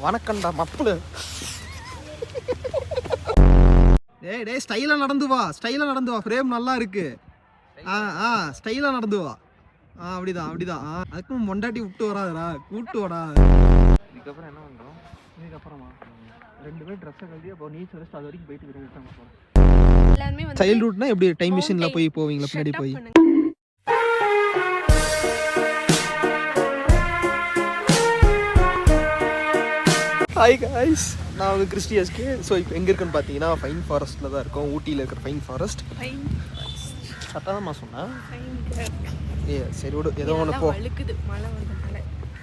வணக்கம்டா மப்புளு. டேய் ஸ்டைலா நடந்து வா, ஃப்ரேம் நல்லா இருக்கு. ஸ்டைலா நடந்து வா. அப்படிதான். அதுக்கும் மொண்டாட்டி விட்டு வராதடா, கூட்டு வாடா. இதுக்கப்புறம் என்ன பண்றோம்? இதுக்கப்புறமா 2 பேர் ட்ரெஸ்ஸை கழட்டி அப்போ நீச்சல் அடிச்சு அது வரைக்கும் போயிட்டு இருக்கோம். எல்லாமே வந்து சைல்ட்ஹுட்னா எப்படி டைம் மிஷின்ல போவீங்களா பின்னாடி போய்? ஹாய் காய்ஸ், நான் வந்து கிறிஸ்டி எஸ்கே. ஸோ இப்போ எங்கே இருக்குன்னு பார்த்தீங்கன்னா ஃபைன் ஃபாரஸ்ட்டில் தான் இருக்கோம். ஊட்டியில் இருக்கிற ஃபைன் ஃபாரஸ்ட். கரெக்டாக தான் சொன்னேன். சரி விடு, ஏதோ ஒன்று போ.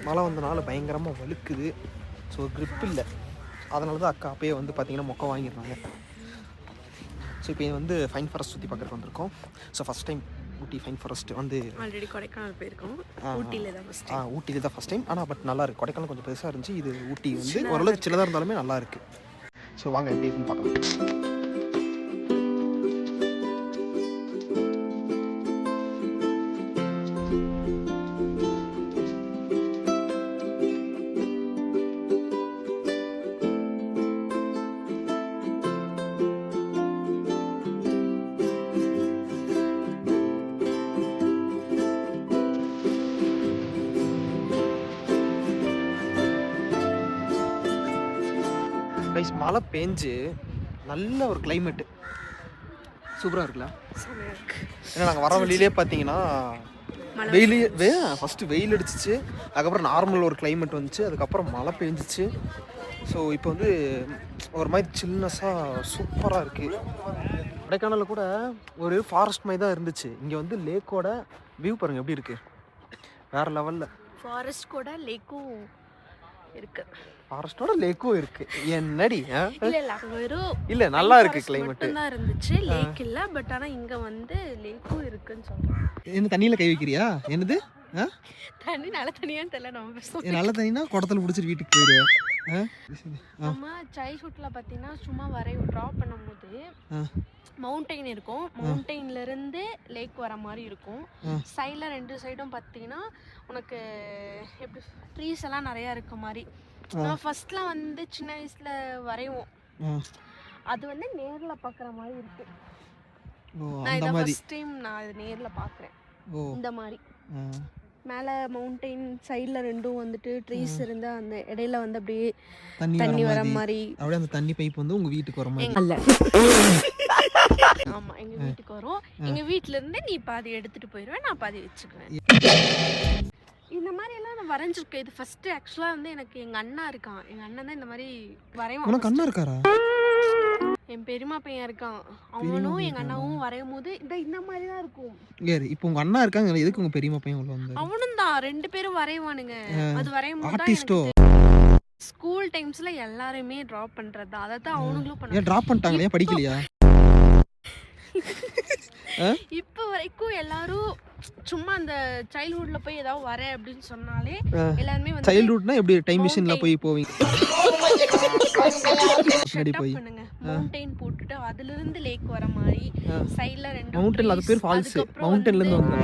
மழை வந்தனால பயங்கரமாக வழுக்குது. ஸோ க்ரிப் இல்லை, அதனால தான் அக்கா அப்பயே வந்து பார்த்தீங்கன்னா மொக்கை வாங்கிடுறாங்க. ஸோ இப்போ வந்து ஃபைன் ஃபாரஸ்ட் சுற்றி பார்க்குறதுக்கு வந்திருக்கோம். ஸோ ஃபஸ்ட் டைம் ஊட்டி ஃபைன் ஃபாரஸ்ட் வந்து ஆல்ரெடி கொடைக்கானல் போயிருக்கோம். ஊட்டியில் தான் ஃபஸ்ட் டைம். ஆனால் பட் நல்லா இருக்குது. கொடைக்கானல் கொஞ்சம் பெருசாக இருந்துச்சு. இது ஊட்டி வந்து ஓரளவுக்கு சின்னதாக இருந்தாலுமே நல்லா இருக்குது. ஸோ வாங்க எப்படி இருக்குன்னு பார்க்கலாம். மழை பெஞ்சு நல்ல ஒரு கிளைமேட்டு சூப்பராக இருக்குல்ல. ஏன்னா நாங்கள் வர வழியிலே பார்த்தீங்கன்னா ஃபஸ்ட்டு வெயில் அடிச்சிச்சு, அதுக்கப்புறம் நார்மல் ஒரு கிளைமேட் வந்துச்சு, அதுக்கப்புறம் மழை பெஞ்சிச்சு. ஸோ இப்போ வந்து ஒரு மாதிரி சில்னஸாக சூப்பராக இருக்குது. கொடைக்கானலில் கூட ஒரு ஃபாரஸ்ட் மாதிரி தான் இருந்துச்சு. இங்கே வந்து லேக்கோட வியூ பாருங்கள் எப்படி இருக்குது, வேறு லெவலில். ஃபாரஸ்ட் கூட லேக்கும் இருக்கு, ஃபாரஸ்டோட லேக்கும் இருக்கு. என்னடி இல்ல நல்லா இருக்கு கிளைமேட் தான் இருந்துச்சு, லேக் இல்ல. பட் ஆனா இங்க வந்து லேக்கும் இருக்குன்னு சொல்றேன். என்ன தண்ணியில கை வைக்கிறியா? என்னது தண்ணி நல்ல தண்ணியான்னு தெரியல. நம்ம பேசுவோம் நல்ல தண்ணினா குடத்துல பிடிச்சிட்டு வீட்டுக்கு போயிடுவேன். நம்ம சைல்ட்ஹுட்ல பாத்தீங்கன்னா சும்மா டிரா பண்ணும்போது மவுண்டைன் இருக்கும், மவுண்டைன்ல இருந்து லேக் வர மாதிரி இருக்கும். சைட்ல 2 சைடும் பாத்தீங்கன்னா உனக்கு எப்படி ட்ரீஸ் எல்லாம் நிறைய இருக்க மாதிரி. நான் ஃபர்ஸ்ட்லாம் வந்து சின்ன வயசுல வரைவோம், அது வந்து நேர்ல பாக்குற மாதிரி இருக்கு. நான் இத ஃபர்ஸ்ட் டைம் நான் அது நேர்ல பாக்குறேன். இந்த மாதிரி மேல மவுண்டைன் சைடுல 2ம் வந்துட்டு ட்ரீஸ் இருந்து அந்த இடையில வந்து அப்படியே தண்ணி வர மாதிரி. அப்படியே அந்த தண்ணி பைப் வந்து உங்க வீட்டுக்கு வர மாதிரி இல்ல. ஆமா, எங்க வீட்டுக்கு வரும். எங்க வீட்ல இருந்து நீ பாதி எடுத்துட்டு போயிடுவேன், நான் பாதி வச்சுக்குவேன். இந்த மாதிரி எல்லாம் நான் வரைஞ்சிருக்கேன். இது ஃபர்ஸ்ட் ஆக்சுவலா வந்து எனக்கு எங்க அண்ணா இருக்கான். எங்க அண்ணன் தான் இந்த மாதிரி வரைவான். உனக்கு அண்ணா இருக்காரா? என் பெரியமா பையன் இருக்கான். அவனும் எங்க அண்ணாவும் வரையும் போது இந்த மாதிரி தான் இருக்கும். இப்போ உங்க அண்ணா இருக்காங்க, எதுக்கு உங்க பெரியமா பையன் உள்ள வந்தாரு? அவனும் தான் 2 பேரும் வரைவானுங்க. அது வரையும் போது ஆர்டிஸ்டோ ஸ்கூல் டைம்ஸ்ல எல்லாருமே டிரா பண்றது தான். அத தான் அவனுங்களும் பண்ணாங்க. டிரா பண்ணிட்டாங்க, ஏன் படிக்கலையா? இப்போ வரைக்கும் எல்லாரும் சும்மா அந்த சைல்ட்ஹுட்ல போய் ஏதாவது வர அப்படின்னு சொன்னாலே எல்லாருமே வந்து சைல்ட்ஹுட்னா எப்படி டைம் மிஷின்ல போவீங்க? சரி போய் மவுண்டைன் போட்டுட்டு அதுல இருந்து லேக் வர மாதிரி சைடுல 2 மவுண்டைன்ல அது பேர் ஃபால்ஸ். மவுண்டைன்ல இருந்து வந்து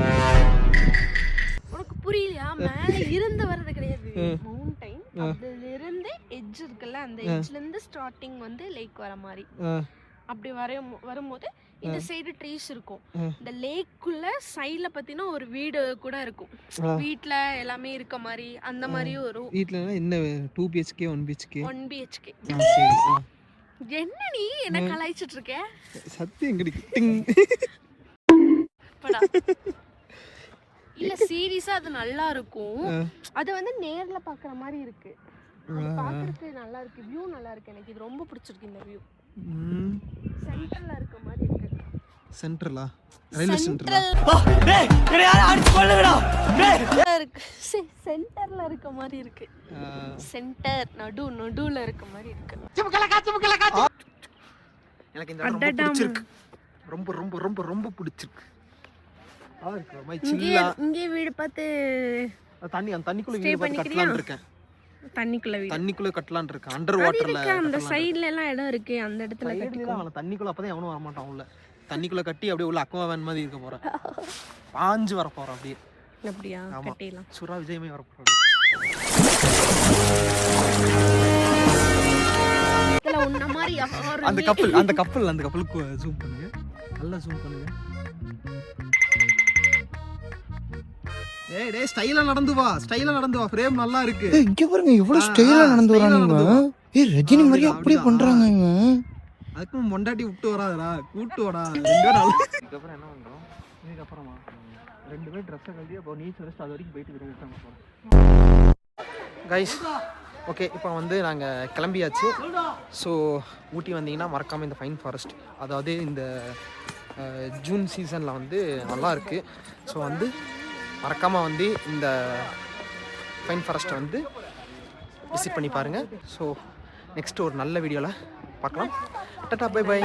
உனக்கு புரியலையா? மேல இருந்து வரது கிடையாது, மவுண்டைன் அதுல இருந்து எட்ஜ் இருக்குல்ல, அந்த எட்ஜ்ல இருந்து ஸ்டார்டிங் வந்து லேக் வர மாதிரி. அப்படி வரும்போது இந்த சைடு ட்ரீஸ் இருக்கும். இந்த லேக்குள்ள சைடுல பாத்தீங்கன்னா ஒரு வீடு கூட இருக்கும். வீட்ல எல்லாமே இருக்க மாதிரி அந்த மாதிரியும் வரும். வீட்ல என்ன 2 BHK 1 BHK? என்ன நீ என்ன கலாய்ச்சிட்டு இருக்க? சத்தியம் எங்கடி இல்ல சீரியஸா அது நல்லா இருக்கும். அது வந்து நேர்ல பாக்குற மாதிரி இருக்கு. அது பாக்குறதுக்கு நல்லா இருக்கு, வியூ நல்லா இருக்கு. எனக்கு இது ரொம்ப பிடிச்சிருக்கு. இந்த வியூ சென்டர்ல இருக்க மாதிரி இருக்கு. சென்டர்லா? ரயில்வே சென்டர்லா? டேய் யார அடிச்சு கொல்லுங்கடா. டேய் சென்டர்ல இருக்க மாதிரி இருக்கு. சென்டர் நடுவுல இருக்க மாதிரி இருக்கு. எனக்கு இந்த இடம் ரொம்ப பிடிச்சிருக்கு. ரொம்ப ரொம்ப ரொம்ப ரொம்ப பிடிச்சிருக்கு. இங்கே வீடு பார்த்து தண்ணிக்குள்ள வீடு பார்த்து கட்டலாம்னு இருக்கேன். தண்ணிக்குள்ள கட்டலாம்னு இருக்கேன். அண்டர் வாட்டர்ல அந்த சைடுல எல்லாம் இடம் இருக்கு, அந்த இடத்துல கட்டிக்கலாம். தண்ணிக்குள்ள அப்பதான் எவனும் வர மாட்டான். உள்ள தண்ணிக்குள்ள கட்டி அப்படியே உள்ள அக்வாமேன் மாதிரி இருக்க போறேன். பாஞ்சு வர போறேன் அப்படியே. அப்படியா? கட்டிடலாம். சுறா விஜயமே வர போறேன். அந்த கப்பலுக்கு ஜூம் பண்ணுங்க, நல்லா ஜூம் பண்ணுங்க. டேய் ஸ்டைலா நடந்து வா ஃப்ரேம் நல்லா இருக்கு. இங்க பாருங்க எவ்வளவு ஸ்டைலா நடந்து வரானுங்க. ரஜினி மாதிரி அப்படியே பண்றாங்க இவங்க. அதுக்கும் மொண்டாட்டி விட்டு வராதடா, கூட்டு வாடா. ரெண்டு பேரும் இதுக்கப்புறம் என்ன பண்றோம்? இதுக்கப்புறமா 2 பேர் ட்ரெஸ்ஸை கழட்டி அப்போ நீ சொல்லிட்டு அது வரைக்கும் போயிட்டு போகிறோம் கைஸ். ஓகே, இப்போ வந்து நாங்கள் கிளம்பியாச்சு. ஸோ ஊட்டி வந்தீங்கன்னா மறக்காமல் இந்த ஃபைன் ஃபாரஸ்ட், அதாவது இந்த ஜூன் சீசனில் வந்து நல்லா இருக்குது. ஸோ வந்து மறக்காமல் வந்து இந்த ஃபைன் ஃபாரஸ்ட்டை வந்து விசிட் பண்ணி பாருங்கள். ஸோ நெக்ஸ்ட் ஒரு நல்ல வீடியோவில் பார்க்கலாம். Tata, bye by.